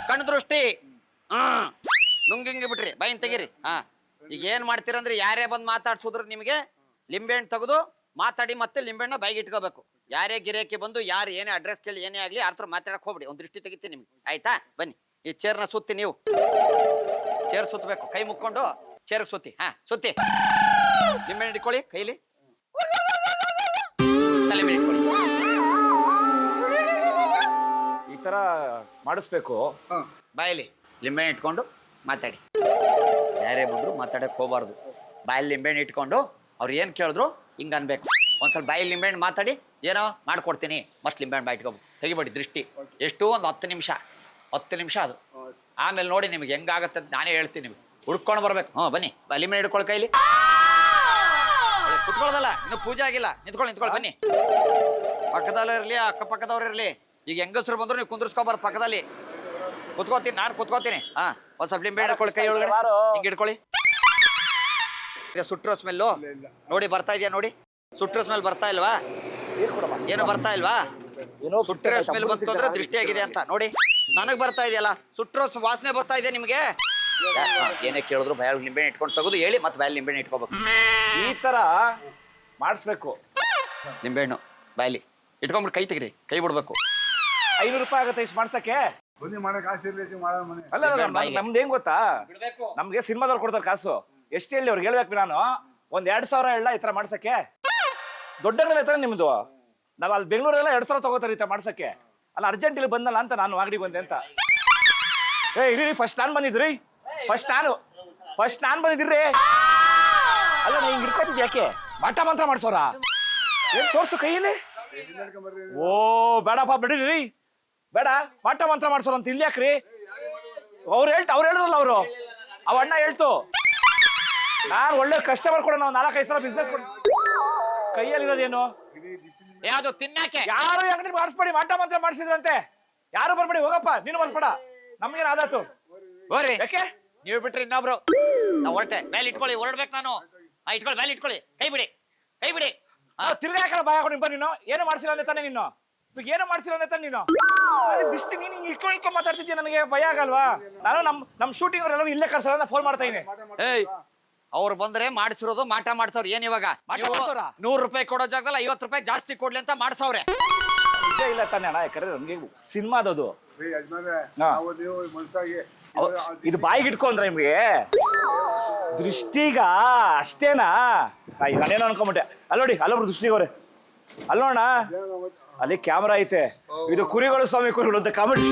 [SPEAKER 4] ಕಣ್ಣು ದೃಷ್ಟಿ. ನುಂಗಿಂಗಿ ಬಿಟ್ರಿ, ಬೈನ್ ತೆಗೀರಿ. ಈಗ ಏನು ಮಾಡ್ತೀರಂದ್ರೆ, ಯಾರೇ ಬಂದು ಮಾತಾಡ್ಸಿದ್ರು ನಿಮಗೆ ಲಿಂಬೆಹಣ್ಣು ತೆಗೆದು ಮಾತಾಡಿ ಮತ್ತೆ ಲಿಂಬೆಹಣ್ಣ ಬಾಯಿಗೆ ಇಟ್ಕೋಬೇಕು. ಯಾರೇ ಗಿರಾಕಿ ಬಂದು ಯಾರು ಏನೇ ಅಡ್ರೆಸ್ ಕೇಳಿ ಏನೇ ಆಗಲಿ ಯಾರ ಹತ್ರ ಮಾತಾಡಕ್ಕೆ ಹೋಗ್ಬಿಡಿ. ಒಂದು ದೃಷ್ಟಿ ತೆಗಿತೀನಿ ನಿಮ್ಗೆ, ಆಯ್ತಾ? ಬನ್ನಿ ಈ ಚೇರ್ನ ಸುತ್ತಿ, ನೀವು ಚೇರ್ ಸುತ್ತಬೇಕು, ಕೈ ಮುಕ್ಕೊಂಡು ಚೇರ್ಗೆ ಸುತ್ತಿ. ಹಾ ಸುತ್ತಿ. ಲಿಂಬೆಹಣ್ಣು ಇಟ್ಕೊಳ್ಳಿ ಕೈಲಿ, ತಲೆ ಮೇಲೆ ಇಟ್ಕೊಳ್ಳಿ.
[SPEAKER 3] ಈ ತರ ಮಾಡಿಸ್ಬೇಕು.
[SPEAKER 4] ಬಾಯಲ್ಲಿ ಲಿಂಬೆಹಣ್ಣು ಇಟ್ಕೊಂಡು ಮಾತಾಡಿ. ಯಾರೇ ಬಂದ್ರು ಮಾತಾಡಕ್ಕೆ ಹೋಗಬಾರ್ದು. ಬಾಯಲ್ಲಿ ಲಿಂಬೆಹಣ್ಣು ಇಟ್ಕೊಂಡು ಅವ್ರು ಏನು ಕೇಳಿದ್ರು ಹಿಂಗೆ ಅನ್ಬೇಕು. ಒಂದ್ಸಲ ಬಾಯಲ್ಲಿ ಲಿಂಬೆಹಣ್ಣು ಮಾತಾಡಿ, ಏನೋ ಮಾಡ್ಕೊಡ್ತೀನಿ, ಮತ್ತೆ ಲಿಂಬೆಹಣ್ಣು ಬಾಯಿ ಇಟ್ಕೋಬೇಕು. ತೆಗಿಬೇಡಿ ದೃಷ್ಟಿ. ಎಷ್ಟು ಒಂದು 10 ನಿಮಿಷ ಅದು. ಆಮೇಲೆ ನೋಡಿ ನಿಮ್ಗೆ ಹೆಂಗಾಗತ್ತೆ ಅಂತ ನಾನೇ ಹೇಳ್ತೀನಿ. ನಿಮ್ಗೆ ಹುಡ್ಕೊಂಡು ಬರ್ಬೇಕು. ಬನ್ನಿ ಲಿಂಬೆಹಣ್ಣು ಇಟ್ಕೊಳ್ಳಿ ಕೈಲಿ. ಕುತ್ಕೊಳ್ಳೋದಲ್ಲ, ಇನ್ನು ಪೂಜೆ ಆಗಿಲ್ಲ. ನಿಂತ್ಕೊಳ್ಳಿ ಬನ್ನಿ. ಪಕ್ಕದಲ್ಲೂ ಇರಲಿ ಅಕ್ಕಪಕ್ಕದವ್ರು ಇರಲಿ. ಈಗ ಹೆಂಗಸರು ಬಂದ್ರು ನೀವು ಕುಂದ್ರಿಸ್ಕೊಬಾರ್ದು. ಪಕ್ಕದಲ್ಲಿ ಕುತ್ಕೋತೀನಿ, ನಾನು ಕುತ್ಕೋತೀನಿ. ಒಂದ್ ಸ್ವಲ್ಪ ಲಿಂಬೆಹಣ್ಣು ಇಟ್ಕೊಳ್ಳಿ ಕೈ ಒಳಗಡೆ, ಹಿಂಗೆ ಇಟ್ಕೊಳ್ಳಿ. ಸುಟ್ರೋ ಸ್ಮೆಲ್ಲು ನೋಡಿ ಬರ್ತಾ ಇದೆಯಾ? ನೋಡಿ ಸುಟ್ರೋ ಸ್ಮೆಲ್ ಬರ್ತಾ ಇಲ್ವಾ? ಏನು ಬರ್ತಾ ಇಲ್ವಾ? ಸುಟ್ರೋ ಸ್ಮೆಲ್ ಬಂತು ಅಂದ್ರೆ ದೃಷ್ಟಿಯಾಗಿದೆ ಅಂತ ನೋಡಿ. ನನಗ್ ಬರ್ತಾ ಇದೆಯಲ್ಲ, ಸುಟ್ರೋ ವಾಸನೆ ಬರ್ತಾ ಇದೆ ನಿಮ್ಗೆ. ಏನೇ ಕೇಳಿದ್ರು ಬಾಯಲ್ಲಿ ಲಿಂಬೆಹಣ್ಣು ಇಟ್ಕೊಂಡು ತೆಗೆದು ಹೇಳಿ, ಮತ್ತೆ ಬಾಯಲ್ಲಿ ಲಿಂಬೆಹಣ್ಣು ಇಟ್ಕೋಬೇಕು.
[SPEAKER 3] ಈ ತರ ಮಾಡಿಸ್ಬೇಕು.
[SPEAKER 4] ಲಿಂಬೆಹಣ್ಣು ಬಾಯಲ್ಲಿ ಇಟ್ಕೊಂಡ್ಬಿಟ್ಟು ಕೈ ತೆಗಿರಿ, ಕೈ ಬಿಡ್ಬೇಕು.
[SPEAKER 3] 500 ರೂಪಾಯಿ ಆಗುತ್ತೆ ಇಷ್ಟು ಮಾಡ್ಸಕ್ಕೆ.
[SPEAKER 2] ಬನ್ನಿ ಮಾಡಕ್ ಆಸೆ ಇರ್ಲಿ ಮಾಡೋ ಮನೆ.
[SPEAKER 3] ಅಲ್ಲ ನಮ್ದು ಹೆಂಗ್ ಗೊತ್ತಾ, ನಮ್ಗೆ ಸಿನಿಮಾದವ್ರು ಕೊಡ್ತಾರೆ ಕಾಸು. ಎಷ್ಟು ಹೇಳಿ ಅವ್ರಿಗೆ ಹೇಳ್ಬೇಕು ನಾನು? ಒಂದ್ 2000 ಹೇಳ ಈ ತರ ಮಾಡ್ಸಕ್ಕೆ. ದೊಡ್ಡ ಐತಾನೆ ನಿಮ್ದು. ನಾವ್ ಅಲ್ಲಿ ಬೆಂಗಳೂರೆಲ್ಲ 2000 ತಗೋತಾರೆ ಈ ತರ ಮಾಡ್ಸಕ್ಕೆ. ಅಲ್ಲ ಅರ್ಜೆಂಟ್ ಇಲ್ಲಿ ಬಂದಲ್ಲ ಅಂತ ನಾನು ಅಂಗಡಿ ಬಂದೆ ಅಂತ. ಇರಿ, ಫಸ್ಟ್ ನಾನು ಬಂದಿದ್ರಿ. ಫಸ್ಟ್ ನಾನು ಬಂದಿದ್ರಿ. ಅಲ್ಲ ನಾ ಹಿಂಗ್ ಇಟ್ಕೊತಿದ್ ಯಾಕೆ? ಮಾಟ ಮಂತ್ರ ಮಾಡ್ಸೋರ ಏನ್ ತೋರ್ಸು ಕೈಯಲ್ಲಿ? ಓ ಬೇಡಪ್ಪ, ಬಿಡಿರಿ, ಬೇಡ. ಮಾಟ ಮಂತ್ರ ಮಾಡ್ಸೋರ ಅಂತ ಇಲ್ಲಿ ಯಾಕ್ರಿ? ಅವ್ರು ಹೇಳಿದ್ರಲ್ಲ ಅವರು, ಅವ ಅಣ್ಣ ಹೇಳ್ತು. ನಾನು ಒಳ್ಳೆ ಕಸ್ಟಮರ್ ಕೊಡ, ನಾವು 4-5 ಸಾವಿರ ಬಿಸ್ನೆಸ್ ಕೊಡ. ಕೈಯಲ್ಲಿ ಇರೋದೇನು?
[SPEAKER 4] ಯಾವ್ದು ತಿನ್ನಕ್ಕೆ?
[SPEAKER 3] ಯಾರು ಅಂಗಡಿ ಮಾಡಿಸ್ಬೇಡಿ, ಮಾಟ ಮಂತ್ರ ಮಾಡಿಸಿದ್ರಂತೆ. ಯಾರು ಬರ್ಬೇಡಿ, ಹೋಗಪ್ಪ ನೀನು ಬರ್ಬೇಡ. ನಮ್ಗೇನು ಆದಾತು?
[SPEAKER 4] ಹೋರಿ,
[SPEAKER 3] ಯಾಕೆ
[SPEAKER 4] ನೀವು ಬಿಟ್ರಿ ಇನ್ನೊಬ್ರು. ನಾವು ಹೊರಟೆ. ಮೇಲೆ ಇಟ್ಕೊಳ್ಳಿ, ಹೊರಡ್ಬೇಕು ನಾನು. ಇಟ್ಕೊಳ್ಳಿ, ಮೇಲೆ ಇಟ್ಕೊಳ್ಳಿ, ಕೈ ಬಿಡಿ.
[SPEAKER 3] ತಿರ್ಗಾ ಯಾಕಡೆ ಬಾಯ್ ಹಾಕೊಂಡು ನೀನು? ಏನು ಮಾಡ್ಸಿಲ್ಲ ಅಂದೆ ತಾನೆ ನೀನು? ಏನು ಮಾಡ್ಸಿಲ್ಲ ಅಂದೆ ತಾನೆ ನೀನು? ದಿಷ್ಟಿ ನೀನು ಹಿಂಗೆ ಇಟ್ಕೊಂಡು ಮಾತಾಡ್ತಿದ್ಯಾ, ನನಗೆ ಭಯ ಆಗಲ್ವಾ? ನಾನು ನಮ್ಮ ಶೂಟಿಂಗ್ ಅವರೆಲ್ಲ ಇಲ್ಲೇ ಕರ್ಸಲ್ಲ, ಫೋನ್ ಮಾಡ್ತಾ ಇದೀನಿ.
[SPEAKER 4] ಏಯ್, ಅವ್ರು ಬಂದ್ರೆ ಮಾಡಿಸಿರೋದು ಮಾಟ ಮಾಡ್ಸವ್ರು. ಏನ್ ಇವಾಗ 100 ರೂಪಾಯಿ ಕೊಡೋ ಜಾಗದಲ್ಲಿ 50 ರೂಪಾಯಿ ಜಾಸ್ತಿ ಕೊಡ್ಲಿ ಅಂತ ಮಾಡ್ಸವ್ರೆ.
[SPEAKER 3] ಇದೇ ಇಲ್ಲ ತಾನೆ ಅಣ್ಣ, ಯಾಕಂದ್ರೆ ನಮ್ಗೆ ಸಿನಿಮಾದದು. ಇದು ಬಾಯಿಗೆ ಇಟ್ಕೊಂಡ್ರೆ ನಿಮ್ಗೆ ದೃಷ್ಟಿಗ ಅಷ್ಟೇನಾ? ನಾನೇನೋ ಅನ್ಕೊಂಬಿಟ್ಟೆ. ಅಲ್ಲೋಡಿ, ಅಲ್ಲೊಬ್ರು ದೃಷ್ಟಿಗವ್ರೆ, ಅಲ್ಲೋಣ, ಅಲ್ಲಿ ಕ್ಯಾಮ್ರಾ ಐತೆ. ಇದು ಕುರಿಗಳು ಸ್ವಾಮಿ ಕುರಿಗಳು ಅಂತ ಕಾಮೆಂಟ್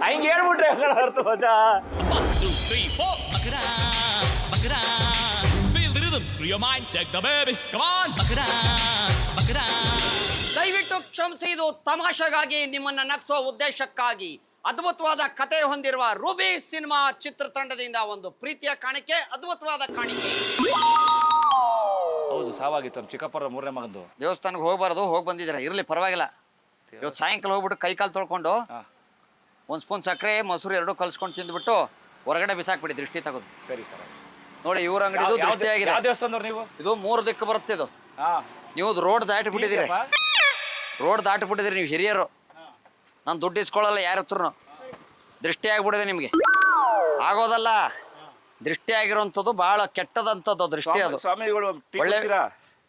[SPEAKER 3] ಹಂಗೆ ಹೇಳ್ಬಿಟ್ರೆ ಅರ್ಥ ಮಜಾ.
[SPEAKER 6] 1, 2, 3, 4. Bakara. Feel the rhythm, screw your mind, check the baby. Come on, Bakara.
[SPEAKER 4] ದಯವಿಟ್ಟು ಕ್ಷಮಿಸಿ, ಇದು ತಮಾಷೆಗಾಗಿ, ನಿಮ್ಮನ್ನ ನಗಿಸೋ ಉದ್ದೇಶಕ್ಕಾಗಿ ಅದ್ಭುತವಾದ ಕತೆ ಹೊಂದಿರುವ ರೂಬಿ ಸಿನಿಮಾ ಚಿತ್ರತಂಡದಿಂದ ಒಂದು ಪ್ರೀತಿಯ ಕಾಣಿಕೆ, ಅದ್ಭುತವಾದ ಕಾಣಿಕೆ.
[SPEAKER 3] ಹೌದು, ಸಾವಾಗಿತ್ತು ನಮ್ಮ ಚಿಕ್ಕಪ್ಪರ 3ನೇ ಮಗಂದು.
[SPEAKER 4] ದೇವಸ್ಥಾನಕ್ಕೆ ಹೋಗ್ಬಾರ್ದು, ಹೋಗಿ ಬಂದಿದ್ದೀರಾ, ಇರ್ಲಿ ಪರವಾಗಿಲ್ಲ. ಇವತ್ತು ಸಾಯಂಕಾಲ ಹೋಗ್ಬಿಟ್ಟು ಕೈ ಕಾಲು ತೊಳ್ಕೊಂಡು 1 ಸ್ಪೂನ್ ಸಕ್ಕರೆ ಮೊಸರು 2 ಕಲ್ಸ್ಕೊಂಡು ತಿಂದ್ಬಿಟ್ಟು ಹೊರಗಡೆ ಬಿಸಾಕ್ಬಿಡಿ, ದೃಷ್ಟಿ ತಗೋದು.
[SPEAKER 3] ಸರಿ ಸರ್.
[SPEAKER 4] ನೋಡಿ, ಇವ್ರ ಅಂಗಡಿ ದೃಷ್ಟಿ ಆಗಿದೆ.
[SPEAKER 3] ಯಾವ ದೇವಸ್ಥಾನದವ್ರು ನೀವು?
[SPEAKER 4] ಇದು 3 ದಿಕ್ಕು ಬರುತ್ತೆ. ಇದು ನೀವು ರೋಡ್ ದಾಟಿಬಿಟ್ಟಿದ್ದೀರಿ. ನೀವು ಹಿರಿಯರು. ನಾನು ದುಡ್ಡು ಇಸ್ಕೊಳ್ಳಲ್ಲ ಯಾರ ಹತ್ರನು. ದೃಷ್ಟಿ ಆಗ್ಬಿಡಿದೆ ನಿಮಗೆ. ಆಗೋದಲ್ಲ, ದೃಷ್ಟಿ ಆಗಿರೋಂಥದ್ದು ಬಹಳ ಕೆಟ್ಟದಂಥದ್ದು ದೃಷ್ಟಿ. ಅದು
[SPEAKER 3] ಸ್ವಾಮಿಗಳು
[SPEAKER 4] ಒಳ್ಳೆ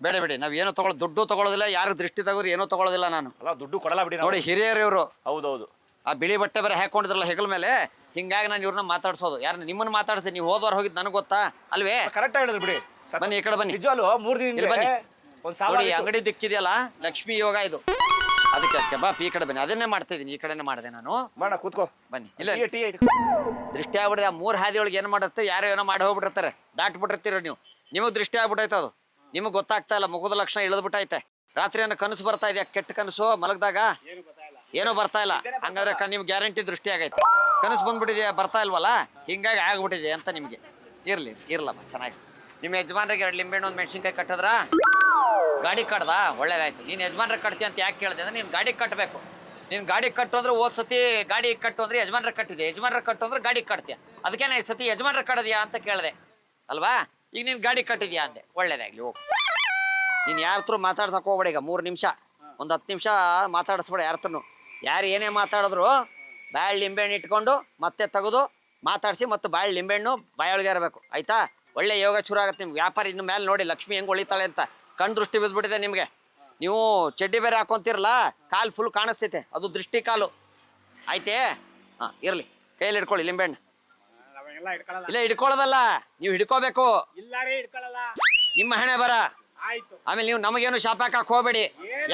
[SPEAKER 4] ಬೇಡ ಬಿಡಿ, ನಾವ್ ಏನು ದುಡ್ಡು ತಗೊಳ್ಳೋದಿಲ್ಲ. ಯಾರು ದೃಷ್ಟಿ ತಗೋರು ಏನೂ ತಗೊಳ್ಳೋದಿಲ್ಲ ನಾನು.
[SPEAKER 3] ಅಲ್ಲ, ದುಡ್ಡು ಕೊಡಲ್ಲ ಬಿಡಿ.
[SPEAKER 4] ನೋಡಿ, ಹಿರಿಯರು ಇವರು.
[SPEAKER 3] ಹೌದೌದು.
[SPEAKER 4] ಆ ಬಿಳಿ ಬಟ್ಟೆ ಬೇರೆ ಹಾಕೊಂಡಿದ್ರಲ್ಲ ಹೆಗಲ ಮೇಲೆ, ಹಿಂಗಾಗಿ ನಾನು ಇವ್ರನ್ನ ಮಾತಾಡ್ಸೋದು. ಯಾರು ನಿಮ್ಮನ್ನ ಮಾತಾಡ್ತೀನಿ, ನೀವು ಹೋದವ್ರು ಹೋಗಿದ್ದು ನನಗೆ ಗೊತ್ತಾ ಅಲ್ವೇ?
[SPEAKER 3] ಕರೆಕ್ಟ್ ಹೇಳಿದ್ರು ಬಿಡಿ.
[SPEAKER 4] ಬನ್ನಿ, ಈ ಕಡೆ ಬನ್ನಿ.
[SPEAKER 3] ನಿಜವಾಗ್ಲು 3 ದಿನದಿಂದ
[SPEAKER 4] ಬನ್ನಿ.
[SPEAKER 3] ಒಂದು
[SPEAKER 4] ನೋಡಿ, ಅಂಗಡಿ ದಿಕ್ಕಿದೆಯಲ್ಲ, ಲಕ್ಷ್ಮೀ ಯೋಗ ಇದು. ಅದಕ್ಕೆ ಬಾ, ಈ ಕಡೆ ಬನ್ನಿ. ಅದನ್ನೇ ಮಾಡ್ತಾ ಇದೀನಿ, ಈ ಕಡೆನೇ ಮಾಡಿದೆ ನಾನು.
[SPEAKER 3] ಬೇಡ, ಕೂತ್ಕೋ.
[SPEAKER 4] ಬನ್ನಿ. ಇಲ್ಲ,
[SPEAKER 3] ಟೀ
[SPEAKER 4] ದೃಷ್ಟಿ ಆಗ್ಬಿಡಿದೆ. ಆ 3 ಹಾದಿಯೊಳಗೆ ಏನು ಮಾಡುತ್ತೆ, ಯಾರೋ ಏನೋ ಮಾಡಿ ಹೋಗ್ಬಿಟ್ಟಿರ್ತಾರೆ, ದಾಟ್ಬಿಟ್ಟಿರ್ತೀರ ನೀವು. ನಿಮಗೆ ದೃಷ್ಟಿ ಆಗ್ಬಿಟ್ಟೈತೆ, ಅದು ನಿಮಗೆ ಗೊತ್ತಾಗ್ತಾ ಇಲ್ಲ. ಮುಖದ ಲಕ್ಷಣ ಇಳಿದ್ಬಿಟ್ಟೈತೆ. ರಾತ್ರಿ ಏನೋ ಕನಸು ಬರ್ತಾ ಇದೆಯಾ? ಕೆಟ್ಟ ಕನಸು ಮಲಗಿದಾಗ ಏನೋ ಬರ್ತಾ ಇಲ್ಲ. ಹಂಗಾದ್ರೆ ನಿಮ್ಗೆ ಗ್ಯಾರಂಟಿ ದೃಷ್ಟಿ ಆಗೈತೆ. ಕನಸು ಬಂದ್ಬಿಟ್ಟಿದೆಯಾ, ಬರ್ತಾ ಇಲ್ವಲ್ಲ, ಹಿಂಗಾಗಿ ಆಗ್ಬಿಟ್ಟಿದೆ ಅಂತ ನಿಮಗೆ. ಇರ್ಲಮ್ಮ, ಚೆನ್ನಾಗಿ. ನಿಮ್ಮ ಯಜಮಾನ್ರಿಗೆ 2 ಲಿಂಬೆಹಣ್ಣು 1 ಮೆಣಸಿನ್ಕಾಯಿ ಕಟ್ಟಿದ್ರ ಗಾಡಿ ಕಟ್ದ ಒಳ್ಳೇದಾಯ್ತು. ನೀನು ಯಜಮಾನ್ರಿಗೆ ಕಟ್ತಿ ಅಂತ ಯಾಕೆ ಕೇಳಿದೆ ಅಂದ್ರೆ, ನೀನು ಗಾಡಿ ಕಟ್ಟಬೇಕು. ನೀನು ಗಾಡಿ ಕಟ್ಟು ಅಂದ್ರೆ ಹೋದ್ ಸತಿ ಗಾಡಿ ಕಟ್ಟು ಅಂದ್ರೆ ಯಜಮಾನ್ರಿಗೆ ಕಟ್ಟಿದೆ, ಯಜಮಾನ್ರಿಗೆ ಕಟ್ಟು ಅಂದ್ರೆ ಗಾಡಿ ಕಟ್ತೀಯ. ಅದಕ್ಕೇನೆ ಈ ಸತಿ ಯಜಮಾನ್ರಿಗೆ ಕಟ್ಟದ್ಯಾ ಅಂತ ಕೇಳಿದೆ ಅಲ್ವಾ? ಈಗ ನೀನು ಗಾಡಿ ಕಟ್ಟಿದ್ಯಾ ಅಂದೆ, ಒಳ್ಳೇದಾಗ್ಲಿ, ಹೋಗು. ನೀನು ಯಾರ ಹತ್ರ ಮಾತಾಡ್ಸಕ್ಕೆ ಹೋಗ್ಬೇಡ. ಈಗ 3 ನಿಮಿಷ, ಒಂದು 10 ನಿಮಿಷ ಮಾತಾಡಿಸ್ಬೇಡ ಯಾರ ಹತ್ರನು. ಯಾರು ಏನೇ ಮಾತಾಡಿದ್ರು ಬಾಯಲ್ಲಿ ಲಿಂಬೆಹಣ್ಣು ಇಟ್ಕೊಂಡು ಮತ್ತೆ ತೆಗೆದು ಮಾತಾಡಿಸಿ, ಮತ್ತು ಬಾಯಲ್ಲಿ ಲಿಂಬೆಹಣ್ಣು ಬಾಯೊಳಗೆ ಇರಬೇಕು, ಆಯ್ತಾ? ಒಳ್ಳೆ ಯೋಗ ಶುರು ಆಗುತ್ತೆ ನಿಮ್ಗೆ. ವ್ಯಾಪಾರ ಇನ್ನು ಮೇಲೆ ನೋಡಿ ಲಕ್ಷ್ಮಿ ಹೆಂಗ್ ಹೊಳಿತಾಳೆ ಅಂತ ಕಣ್ ದೃಷ್ಟಿ ಬಿದ್ದುಬಿಟ್ಟಿದೆ ನಿಮಗೆ. ನೀವು ಚಡ್ಡಿ ಬೇರೆ ಹಾಕೊಂತಿರಲ್ಲ, ಕಾಲು ಫುಲ್ ಕಾಣಿಸ್ತೈತೆ, ಅದು ದೃಷ್ಟಿ ಕಾಲು ಆಯ್ತೇ. ಹಾಂ ಇರಲಿ, ಕೈಯಲ್ಲಿ ಹಿಡ್ಕೊಳ್ಳಿ ಲಿಂಬೆಹಣ್ಣು.
[SPEAKER 5] ನಾವೆಲ್ಲ ಇಟ್ಕೊಳ್ಳಲ್ಲ.
[SPEAKER 4] ಇಲ್ಲ ಹಿಡ್ಕೊಳ್ಳೋದಲ್ಲ, ನೀವು ಹಿಡ್ಕೋಬೇಕು.
[SPEAKER 5] ಇಲ್ಲ ರೀ ಇಟ್ಕೊಳ್ಳಲ್ಲ.
[SPEAKER 4] ನಿಮ್ಮ ಹಣೆ ಬರ.
[SPEAKER 5] ಆಯ್ತು.
[SPEAKER 4] ಆಮೇಲೆ ನೀವು ನಮಗೇನು ಶಾಪ ಹಾಕಕ್ ಹೋಗ್ಬೇಡಿ,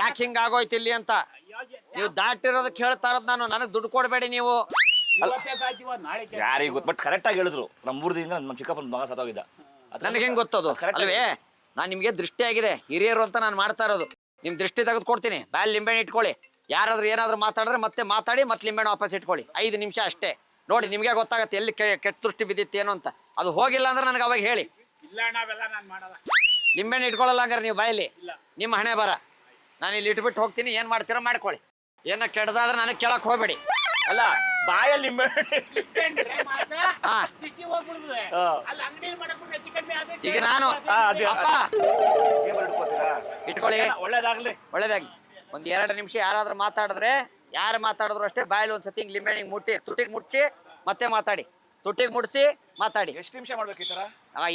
[SPEAKER 4] ಯಾಕೆ ಹಿಂಗ ಆಗೋಯ್ತು ಇಲ್ಲಿ ಅಂತ. ನೀವು ದಾಟಿರೋದಕ್ಕೆ ಹೇಳ್ತಾ ಇರೋದು ನಾನು, ನನಗೆ ದುಡ್ಡು ಕೊಡಬೇಡಿ ನೀವು.
[SPEAKER 5] ಇವತ್ತೇ ಸಾಯ್ತೀವ, ನಾಳೆ ಕೆಲಸ.
[SPEAKER 3] ಯಾರಿಗೆ ಗೊತ್ತು, ಬಟ್ ಕರೆಕ್ಟ್ ಆಗಿ ಹೇಳಿದ್ರು. ನಮ್ಮೂರದಿಂದ ನಮ್ಮ ಚಿಕ್ಕಪ್ಪನ ಮಗ ಸತ್ತೋಗಿದ್ದ.
[SPEAKER 4] ನನಗೆ ಹೆಂಗ್ ಗೊತ್ತದು
[SPEAKER 3] Correct
[SPEAKER 4] ಅಲ್ವೇ? ನಾನು ನಿಮ್ಗೆ ದೃಷ್ಟಿ ಆಗಿದೆ, ಹಿರಿಯರು ಅಂತ ನಾನು ಮಾಡ್ತಾ ಇರೋದು. ನಿಮ್ ದೃಷ್ಟಿ ತೆಗೆದು ಕೊಡ್ತೀನಿ. ಬಾಯಲ್ಲಿ ಲಿಂಬೆಹಣ್ಣು ಇಟ್ಕೊಳ್ಳಿ. ಯಾರಾದ್ರೂ ಏನಾದ್ರು ಮಾತಾಡಿದ್ರೆ ಮತ್ತೆ ಮಾತಾಡಿ, ಮತ್ತೆ ಲಿಂಬೆಹಣ್ಣು ವಾಪಸ್ ಇಟ್ಕೊಳ್ಳಿ. 5 ನಿಮಿಷ ಅಷ್ಟೇ. ನೋಡಿ ನಿಮ್ಗೆ ಗೊತ್ತಾಗತ್ತೆ ಎಲ್ಲಿ ಕೆಟ್ಟ ದೃಷ್ಟಿ ಬಿದ್ದಿತ್ತೇನೋ ಅಂತ. ಅದು ಹೋಗಿಲ್ಲ ಅಂದ್ರೆ ನನಗೆ ಅವಾಗ ಹೇಳಿ.
[SPEAKER 5] ಇಲ್ಲ ನಾವೆಲ್ಲ ನಾನು ಮಾಡಲ್ಲ.
[SPEAKER 4] ಲಿಂಬೆಹಣ್ಣು ಇಟ್ಕೊಳ್ಳಲ್ಲ ಹಂಗಾರೆ ನೀವು ಬಾಯಲ್ಲಿ. ನಿಮ್ಮ ಹಣೆ ಬರ. ನಾನು ಇಲ್ಲಿ ಇಟ್ಬಿಟ್ಟು ಹೋಗ್ತೀನಿ, ಏನ್ ಮಾಡ್ತೀರೋ ಮಾಡ್ಕೊಳ್ಳಿ. ಏನ ಕೆಟ್ಟದಾದ್ರೆ ನನಗೆ ಕೇಳಕ್ ಹೋಗ್ಬೇಡಿ.
[SPEAKER 3] ಅಲ್ಲ ಬಾಯಲ್ಲಿ
[SPEAKER 4] ಹಾ
[SPEAKER 5] ದಿಷ್ಟಿ ಹೋಗ್ಬಿಡ್ತದೆ.
[SPEAKER 3] ಹಾ.
[SPEAKER 5] ಅಲ್ಲಿ ಅಂಗಡಿಯಲ್ಲಿ ಮಾಡಕ್ ಹೆಚ್ಚು ಕಮ್ಮಿ ಆದ್ರೆ
[SPEAKER 4] ಈಗ ನಾನು ಅಪ್ಪ ಇಟ್ಕೊಳ್ಳಿ.
[SPEAKER 3] ಒಳ್ಳೇದಾಗ್ಲಿ.
[SPEAKER 4] ಒಳ್ಳೇದಾಗ್ಲಿ. ಒಂದ್ 2 ನಿಮಿಷ ಯಾರಾದ್ರೂ ಮಾತಾಡಿದ್ರೆ, ಯಾರು ಮಾತಾಡಿದ್ರು ಅಷ್ಟೇ, ಬಾಯಲ್ಲಿ ಒಂದ್ಸತಿ ಹಿಂಗ್ ಲಿಂಬೆಹಣ್ಣಿಗೆ ಮುಟ್ಟಿ ತುಟಿಗೆ ಮುಟ್ಸಿ ಮತ್ತೆ ಮಾತಾಡಿ. ತುಟಿಗೆ ಮುಟ್ಸಿ ಮಾತಾಡಿ.
[SPEAKER 3] ಎಷ್ಟು ನಿಮಿಷ ಮಾಡ್ಬೇಕು ಈ ತರ?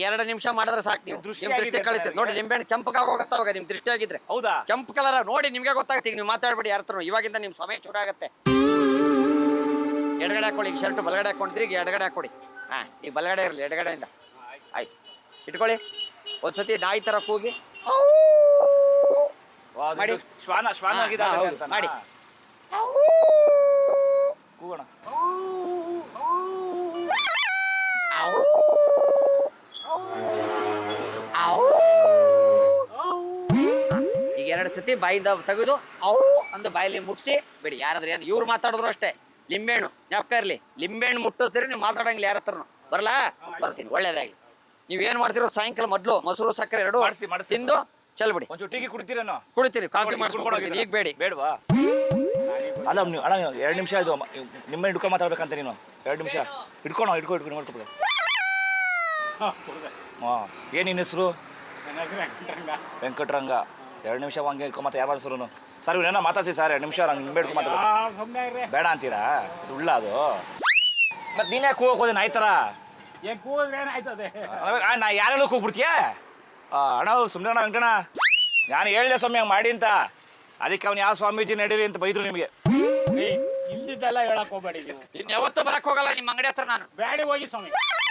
[SPEAKER 4] 2 ನಿಮಿಷ ಮಾಡಿದ್ರೆ ಸಾಕು. ನೀವು
[SPEAKER 3] ದೃಷ್ಟಿ
[SPEAKER 4] ನಿಮ್ ದೃಷ್ಟಿ
[SPEAKER 3] ಆಗಿದೆ
[SPEAKER 4] ಕಳಿತದೆ
[SPEAKER 3] ಸರ್
[SPEAKER 4] ನೋಡಿ. ಲಿಂಬೆಹಣ್ಣು ಕೆಂಪಗಾಗಿ ಹೋಗತ್ತ ಅವಾಗ ನಿಮ್ ದೃಷ್ಟಿ ಆಗಿದ್ರೆ.
[SPEAKER 3] ಹೌದಾ?
[SPEAKER 4] ಕೆಂಪು ಕಲರ್ ನೋಡಿ ನಿಮ್ಗೆ ಗೊತ್ತಾಗುತ್ತೆ. ಈಗ ನೀವು ಮಾತಾಡ್ಬೇಡಿ ಯಾರ ಹತ್ರ. ಇವಾಗಿಂದ ನಿಮ್ ಸಮಯ ಶುರು ಆಗತ್ತೆ. ಎಡಗಡೆ ಹಾಕೊಳ್ಳಿ. ಈಗ ಶರ್ಟ್ ಬಲಗಡೆ ಹಾಕೊಂಡಿದ್ರಿ, ಈಗ ಎಡಗಡೆ ಹಾಕೊಡಿ. ಹಾ ಈಗ ಬಲಗಡೆ ಇರಲಿ, ಎಡಗಡೆಯಿಂದ. ಆಯ್ತು ಇಟ್ಕೊಳ್ಳಿ. ಒಂದ್ಸತಿ ನಾಯಿ ತರ ಕೂಗಿ ಮಾಡಿ.
[SPEAKER 3] ಶ್ವಾನ ಶ್ವಾನ ಆಗಿದೆ
[SPEAKER 4] ಹೌದು,
[SPEAKER 3] ಅಂತ
[SPEAKER 4] ಮಾಡಿ.
[SPEAKER 3] ಕೂಗೋಣ.
[SPEAKER 4] ಈಗ 2 ಸತಿ ಬಾಯಿಂದ ತೆಗೆದು ಅವು ಅಂದು ಬಾಯಲ್ಲಿ ಮುಟ್ಸಿ ಬಿಡಿ. ಯಾರಾದ್ರೂ ಏನು ಇವ್ರು ಮಾತಾಡಿದ್ರು ಅಷ್ಟೇ. ಲಿಂಬೆಹಣ್ಣು ಜ್ಞಾಪಕ ಇರ್ಲಿ. ಲಿಂಬೆಹಣ್ಣು ಮುಟ್ಟಿಸ್ತೀರಿ ನೀವು ಮಾತಾಡಂಗಿಲ್ಲ ಯಾರ ಹತ್ರನು. ಬರಲಾ? ಬರ್ತೀನಿ. ಒಳ್ಳೇದಾಗ್ಲಿ. ನೀವೇನ್ ಮಾಡ್ತಿರೋ ಸಾಯಂಕಾಲ ಮೊದಲು ಮೊಸರು ಸಕ್ಕರೆ 2
[SPEAKER 3] ಮಾಡಿಸಿ, ಮಾಡಿಸಿ.
[SPEAKER 4] ತಿಂದು ಚೆಲ್ಬಿಡಿ.
[SPEAKER 3] ಒಂಚೂರು ಟೀಗೆ ಕುಡಿತೀರೇನೋ?
[SPEAKER 4] ಕುಡಿತೀರಿ. ಕಾಫಿ
[SPEAKER 3] ಕುಡ್ಕೊಂಡು
[SPEAKER 4] ಮಾಡಿಸ್ಕೊಡ್ತೀನಿ. ಈಗ ಬೇಡಿ.
[SPEAKER 3] ಬೇಡವಾ? ಅಲ್ಲ ಅಣ್ಣ 2 ನಿಮಿಷ ಇದು ನಿಮ್ಮ ಹಿಡ್ಕೊಂಡು ಮಾತಾಡ್ಬೇಕಂತ ನೀನು. 2 ನಿಮಿಷ ಹಿಡ್ಕೊಂಡು ಮಾಡ್ಕೊಬಿಡು. ಹಾಂ ಏನು ನಿನ್ನ ಹೆಸರು?
[SPEAKER 5] ನನ್ನ ಹೆಸರು ವೆಂಕಟರಂಗ.
[SPEAKER 3] ವೆಂಕಟರಂಗ. 2 ನಿಮಿಷ ಹಂಗೆ ಹಿಡ್ಕೊಂಡು ಮಾತಾ. ಯಾರು ಹೆಸರು ಸರ್? ಇವನೇನೋ ಮಾತಾಡ್ಸಿ ಸರ್. 2 ನಿಮಿಷ ನಂಗೆ ನಿಂಬೆ ಹಿಡ್ಕೊಂಡು ಮಾತಾಡ್ಬೇಕು.
[SPEAKER 5] ಸುಮ್ಮನೆ ಇರ್ರಿ.
[SPEAKER 3] ಬೇಡ ಅಂತೀರಾ? ಸುಳ್ಳ ಅದು. ಮತ್ತೆ ನೀನೇ ಕೂಗೋಕೆ ಹೋದೆ ನಾಯಿ ಥರ.
[SPEAKER 5] ಏನ್ ಕೂದ್ರೆ ಏನಾಯ್ತದೆ?
[SPEAKER 3] ನಾ ಯಾರೆಲ್ಲ ಕೂಗ್ಬಿಡ್ತೀಯ? ಅಣ್ಣ ಸುಮ್ಮನೆ ಅಣ್ಣ ವೆಂಕಟಣ್ಣ, ನಾನು ಹೇಳಿದೆ ಸ್ವಾಮಿ ಹಂಗೆ ಮಾಡಿ ಅಂತ. ಅದಕ್ಕೆ ಅವ್ನು ಯಾವ ಸ್ವಾಮೀಜಿ ನಡೀರಿ ಅಂತ ಬೈದ್ರು ನಿಮಗೆ.
[SPEAKER 5] ಇಲ್ದಿದ್ದೆಲ್ಲ ಹೇಳಕ್ ಹೋಗ್ಬೇಡಿ ನೀವು.
[SPEAKER 4] ಇನ್ನು ಯಾವತ್ತೂ ಬರಕ್ ಹೋಗಲ್ಲ ನಿಮ್ಮ ಅಂಗಡಿ ಹತ್ರ ನಾನು.
[SPEAKER 5] ಬ್ಯಾಡಿ ಹೋಗಿ ಸ್ವಾಮಿ.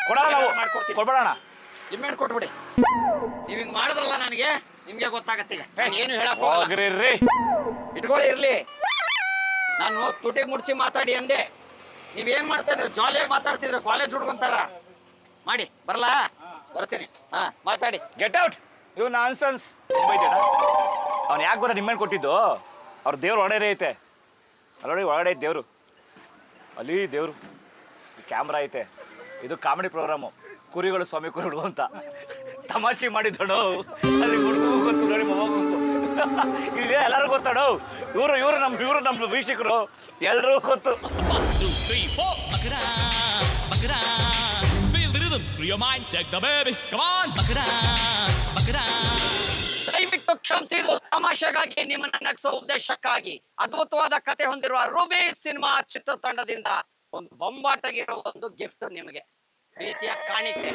[SPEAKER 3] ಕೊಡೋಣ ನಾವು.
[SPEAKER 4] ಮಾಡ್ಕೊಡ್ತೀನಿ.
[SPEAKER 3] ಕೊಡ್ಬೇಡಣ.
[SPEAKER 4] ಲಿಂಬೆಹಣ್ಣು ಕೊಟ್ಬಿಡಿ. ನೀವ್ ಹಿಂಗ್ ಮಾಡಿದ್ರಲ್ಲ ನನಗೆ, ನಿಮ್ಗೆ ಗೊತ್ತಾಗತ್ತೆ. ಈಗ ಏನು ಹೇಳಕ್ ಹೋಗಲ್ಲ.
[SPEAKER 3] ಹೋಗ್ರಿ.
[SPEAKER 4] ಇಟ್ಕೊಳ್ಳಿ ಇರ್ಲಿ. ನಾನು ತುಟಿಗೆ ಮುಡ್ಸಿ ಮಾತಾಡಿ ಅಂದೆ. ನೀವೇನ್ ಮಾಡ್ತಾ ಇದ್ರಿ? ಜಾಲಿಯಾಗಿ ಮಾತಾಡ್ತಿದ್ರು ಕಾಲೇಜ್ ಹುಡುಗಂತಾರ. ಮಾಡಿ ಬರಲಾ? ಬರ್ತೀನಿ. ಹಾ ಮಾತಾಡಿ.
[SPEAKER 3] Get out. ಇವ್ ನಾನ್ಸೆನ್ಸ್. ಅವ್ನು ಯಾಕೆ ಗೊತ್ತಾ ನಿಮ್ಮೇಲೆ ಕೊಟ್ಟಿದ್ದು? ಅವ್ರ ದೇವ್ರು ಒಳಗಡೆ ಐತೆ. ಅಲ್ಲೋಡಿ ಒಳಗಡೆ ಐತೆ ದೇವ್ರು. ಅಲ್ಲಿ ದೇವ್ರು. ಕ್ಯಾಮ್ರಾ ಐತೆ. ಇದು ಕಾಮಿಡಿ ಪ್ರೋಗ್ರಾಮು. ಕುರಿಗಳು ಸ್ವಾಮಿ ಕುರಿಗಳು ಅಂತ ತಮಾಷೆ ಮಾಡಿದ್ದಣೋ. ಅಲ್ಲಿ ಹುಡುಗು ಗೊತ್ತು ನೋಡಿ, ಮೊಮ್ಮಗು ಇಲ್ಲಿ ಎಲ್ಲರೂ ಗೊತ್ತಾಡೋ. ಇವರು ನಮ್ಮ ವೀಕ್ಷಕರು ಎಲ್ಲರೂ ಗೊತ್ತು.
[SPEAKER 6] 1, 2, 3, 4 Bakara, Bakara. Feel the rhythm, screw your mind, check the baby. Come on, Bakara, Bakara.
[SPEAKER 4] ದಯವಿಟ್ಟು ಕ್ಷಮಿಸಿ. ಇದು ತಮಾಷೆಗಾಗಿ, ನಿಮ್ಮನ್ನ ನಗಿಸೋ ಉದ್ದೇಶಕ್ಕಾಗಿ ಅದ್ಭುತವಾದ ಕತೆ ಹೊಂದಿರುವ ರೂಬಿ ಸಿನಿಮಾ ಚಿತ್ರತಂಡದಿಂದ ಒಂದು ಬೊಂಬಾಟಾಗಿರೋ ಒಂದು ಗಿಫ್ಟ್ ನಿಮಗೆ, ಪ್ರೀತಿಯ ಕಾಣಿಕೆ.